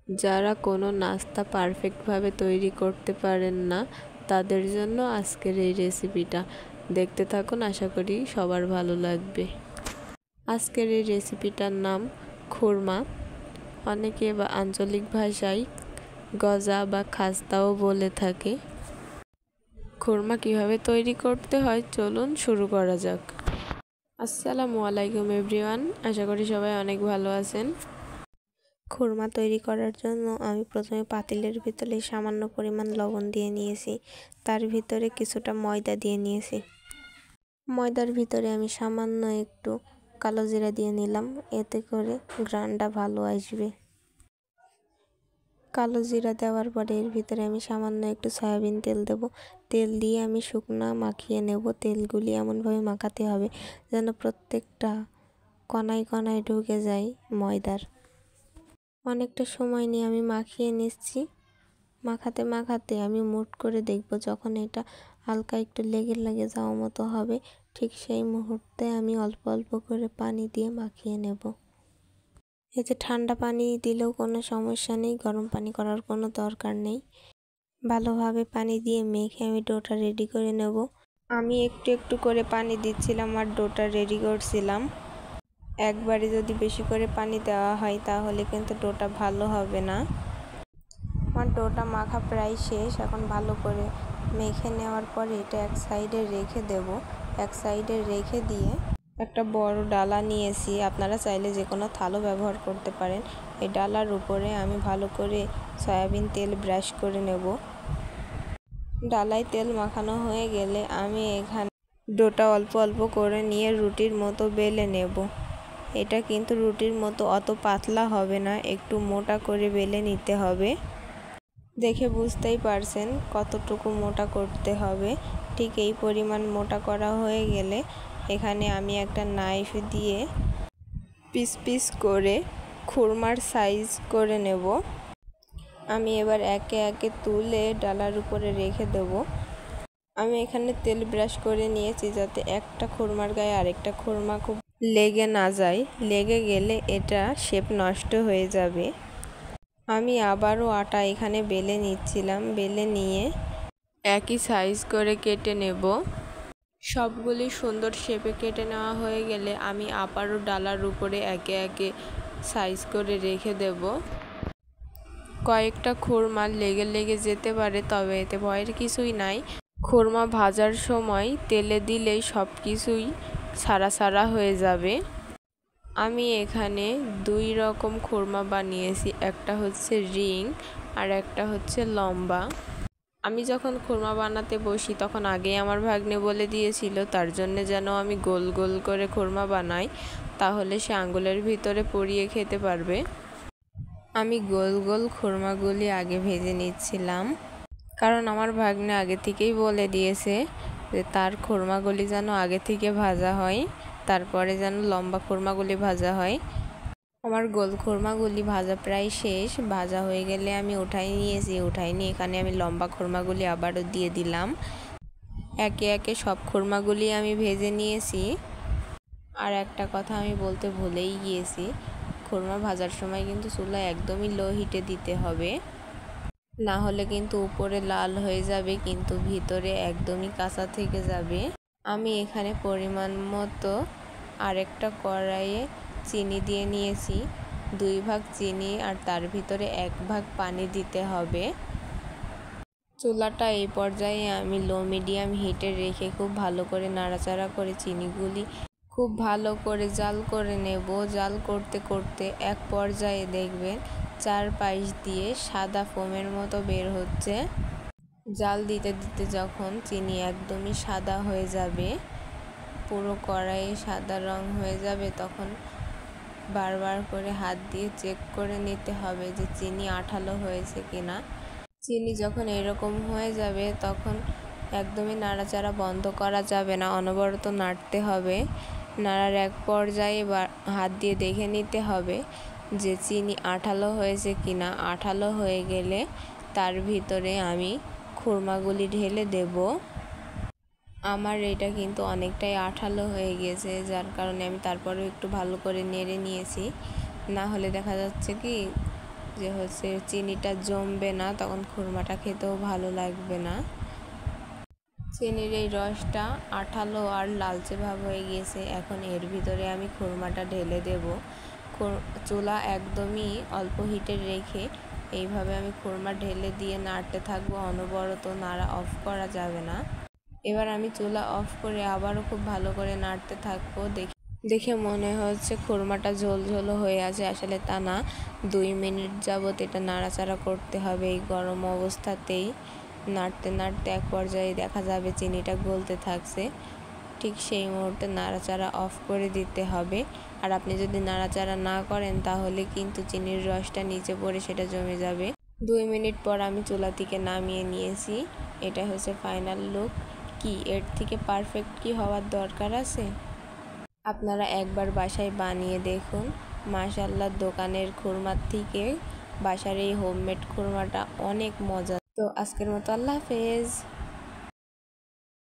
যারা কোনো নাস্তা পারফেক্টভাবে তৈরি করতে পারেন না তাদের জন্য আজকের এই রেসিপিটা দেখতে থাকুন, আশা করি সবার ভালো লাগবে। আজকের এই রেসিপিটার নাম খুরমা, অনেকে বা আঞ্চলিক ভাষায় গজা বা খাস্তাও বলে থাকে। খুরমা কিভাবে তৈরি করতে হয় চলুন শুরু করা যাক। আসসালামু আলাইকুম এভরিওয়ান, আশা করি সবাই অনেক ভালো আছেন। খুরমা তৈরি করার জন্য আমি প্রথমে পাতিলের ভিতরে সামান্য পরিমাণ লবণ দিয়ে নিয়েছি, তার ভিতরে কিছুটা ময়দা দিয়ে নিয়েছি। ময়দার ভিতরে আমি সামান্য একটু কালো জিরা দিয়ে নিলাম, এতে করে ঘ্রাণটা ভালো আসবে। কালো জিরা দেওয়ার পরে এর ভিতরে আমি সামান্য একটু সয়াবিন তেল দেব। তেল দিয়ে আমি শুকনা মাখিয়ে নেব। তেলগুলি এমনভাবে মাখাতে হবে যেন প্রত্যেকটা কণায় কণায় ঢুকে যায় ময়দার। অনেকটা সময় নিয়ে আমি মাখিয়ে নিচ্ছি। মাখাতে মাখাতে আমি মুট করে দেখব, যখন এটা হালকা একটু লেগে লেগে যাওয়ার মতো হবে, ঠিক সেই মুহূর্তে আমি অল্প অল্প করে পানি দিয়ে মাখিয়ে নেব। এতে ঠান্ডা পানি দিলেও কোনো সমস্যা নেই, গরম পানি করার কোনো দরকার নেই। ভালোভাবে পানি দিয়ে মেখে আমি ডোটা রেডি করে নেব। আমি একটু একটু করে পানি দিচ্ছিলাম আর ডোটা রেডি করছিলাম। একবারে যদি বেশি করে পানি দেওয়া হয় তাহলে কিন্তু ডোটা ভালো হবে না। আমার ডোটা মাখা প্রায় শেষ। এখন ভালো করে মেখে নেওয়ার পরে এটা এক সাইডে রেখে দেব। এক সাইডে রেখে দিয়ে একটা বড় ডালা নিয়েছি, আপনারা চাইলে যে কোনো থালও ব্যবহার করতে পারেন। এই ডালার উপরে আমি ভালো করে সয়াবিন তেল ব্রাশ করে নেব। ডালায় তেল মাখানো হয়ে গেলে আমি এখানে ডোটা অল্প অল্প করে নিয়ে রুটির মতো বেলে নেব। এটা কিন্তু রুটির মতো অত পাতলা হবে না, একটু মোটা করে বেলে নিতে হবে। দেখে বুঝতেই পারছেন কতটুকু মোটা করতে হবে। ঠিক এই পরিমাণ মোটা করা হয়ে গেলে এখানে আমি একটা নাইফ দিয়ে পিস পিস করে খুরমার সাইজ করে নেব। আমি এবার একে একে তুলে ডালার উপরে রেখে দেব। আমি এখানে তেল ব্রাশ করে নিয়েছি যাতে একটা খুরমার গায়ে আরেকটা খুরমা খুব লেগে না যায়। লেগে গেলে এটা শেপ নষ্ট হয়ে যাবে। আমি আবারও আটা এখানে বেলে নিচ্ছিলাম। বেলে নিয়ে একই সাইজ করে কেটে নেব। সবগুলি সুন্দর শেপে কেটে নেওয়া হয়ে গেলে আমি আবারও ডালার উপরে একে একে সাইজ করে রেখে দেব। কয়েকটা খুরমা লেগে লেগে যেতে পারে, তবে এতে ভয়ের কিছুই নাই। খুরমা ভাজার সময় তেলে দিলেই সব কিছুই ছাড়া ছাড়া হয়ে যাবে। আমি এখানে দুই রকম খুরমা বানিয়েছি, একটা হচ্ছে রিং আর একটা হচ্ছে লম্বা। আমি যখন খুরমা বানাতে বসি তখন আগেই আমার ভাগ্নে বলে দিয়েছিল তার জন্য যেন আমি গোল গোল করে খুরমা বানাই, তাহলে সে আঙ্গুলের ভিতরে পুড়িয়ে খেতে পারবে। আমি গোল গোল খুরমাগুলি আগে ভেজে নিচ্ছিলাম, কারণ আমার ভাগ্নে আগে থেকেই বলে দিয়েছে যে তার খুরমাগুলি যেন আগে থেকে ভাজা হয়, তারপরে যেন লম্বা খুরমাগুলি ভাজা হয়। আমার গোল খুরমাগুলি ভাজা প্রায় শেষ। ভাজা হয়ে গেলে আমি উঠাই নিয়েছি। উঠাই নিয়ে এখানে আমি লম্বা খুরমাগুলি আবারও দিয়ে দিলাম। একে একে সব খুরমাগুলি আমি ভেজে নিয়েছি। আর একটা কথা আমি বলতে ভুলেই গিয়েছি, খুরমা ভাজার সময় কিন্তু চুলা একদমই লো হিটে দিতে হবে, না হলে কিন্তু উপরে লাল হয়ে যাবে কিন্তু ভিতরে একদমই কাঁচা থেকে যাবে। আমি এখানে পরিমাণ মতো আরেকটা কড়াইয়ে চিনি দিয়ে নিয়েছি। 2 ভাগ চিনি আর তার ভিতরে 1 ভাগ পানি দিতে হবে। চুলাটা এই পর্যায়ে আমি লো মিডিয়াম হিটে রেখে খুব ভালো করে নাড়াচাড়া করে চিনিগুলি খুব ভালো করে জাল করে নেব। জাল করতে করতে এক পর্যায়ে দেখবেন চারপাশ দিয়ে সাদা ফোমের মতো বের হচ্ছে। জাল দিতে দিতে যখন চিনি একদমই সাদা হয়ে যাবে, পুরো কড়াইয়ে সাদা রং হয়ে যাবে, তখন বারবার করে হাত দিয়ে চেক করে নিতে হবে যে চিনি আঠালো হয়েছে কিনা। চিনি যখন এরকম হয়ে যাবে তখন একদমই নাড়াচাড়া বন্ধ করা যাবে না, অনবরত নাড়তে হবে। নাড়ার এক পর্যায়ে হাত দিয়ে দেখে নিতে হবে যে চিনি আঠালো হয়েছে কিনা। আঠালো হয়ে গেলে তার ভিতরে আমি খুরমাগুলি ঢেলে দেব। আমার এটা কিন্তু অনেকটাই আঠালো হয়ে গেছে, যার কারণে আমি তারপরেও একটু ভালো করে নেড়ে নিয়েছি, না হলে দেখা যাচ্ছে কি যে হচ্ছে চিনিটা জমবে না, তখন খুরমাটা খেতেও ভালো লাগবে না। চিনির এই রসটা আঠালো আর লালচে ভাব হয়ে গিয়েছে। এখন এর ভিতরে আমি খুরমাটা ঢেলে দেব। চুলা একদমই অল্প হিটে রেখে এইভাবে আমি খুরমা ঢেলে দিয়ে নাড়তে থাকবো, অনবরত, নাড়া অফ করা যাবে না। এবার আমি চুলা অফ করে আবারও খুব ভালো করে নাড়তে থাকবো। দেখে মনে হচ্ছে খুরমাটা ঝোল ঝোল হয়ে আছে, আসলে তা না। 2 মিনিট যাবত এটা নাড়াচাড়া করতে হবে এই গরম অবস্থাতেই। নাড়তে নাড়তে এক পর্যায়ে দেখা যাবে চিনিটা গলতে থাকছে। ঠিক সেই মুহূর্তে নাড়াচাড়া অফ করে দিতে হবে। আর আপনি যদি নাড়াচাড়া না করেন তাহলে কিন্তু চিনির রসটা নিচে পড়ে সেটা জমে যাবে। 2 মিনিট পর আমি চুলা থেকে নামিয়ে নিয়েছি। এটা হচ্ছে ফাইনাল লুক। কি এর থেকে পারফেক্ট কি হওয়ার দরকার আছে? আপনারা একবার বাসায় বানিয়ে দেখুন। মাশাআল্লাহ, দোকানের খুরমার থেকে বাসার এই হোমমেড খুরমাটা অনেক মজা। তো আজকের মতো আল্লাহ হাফেজ।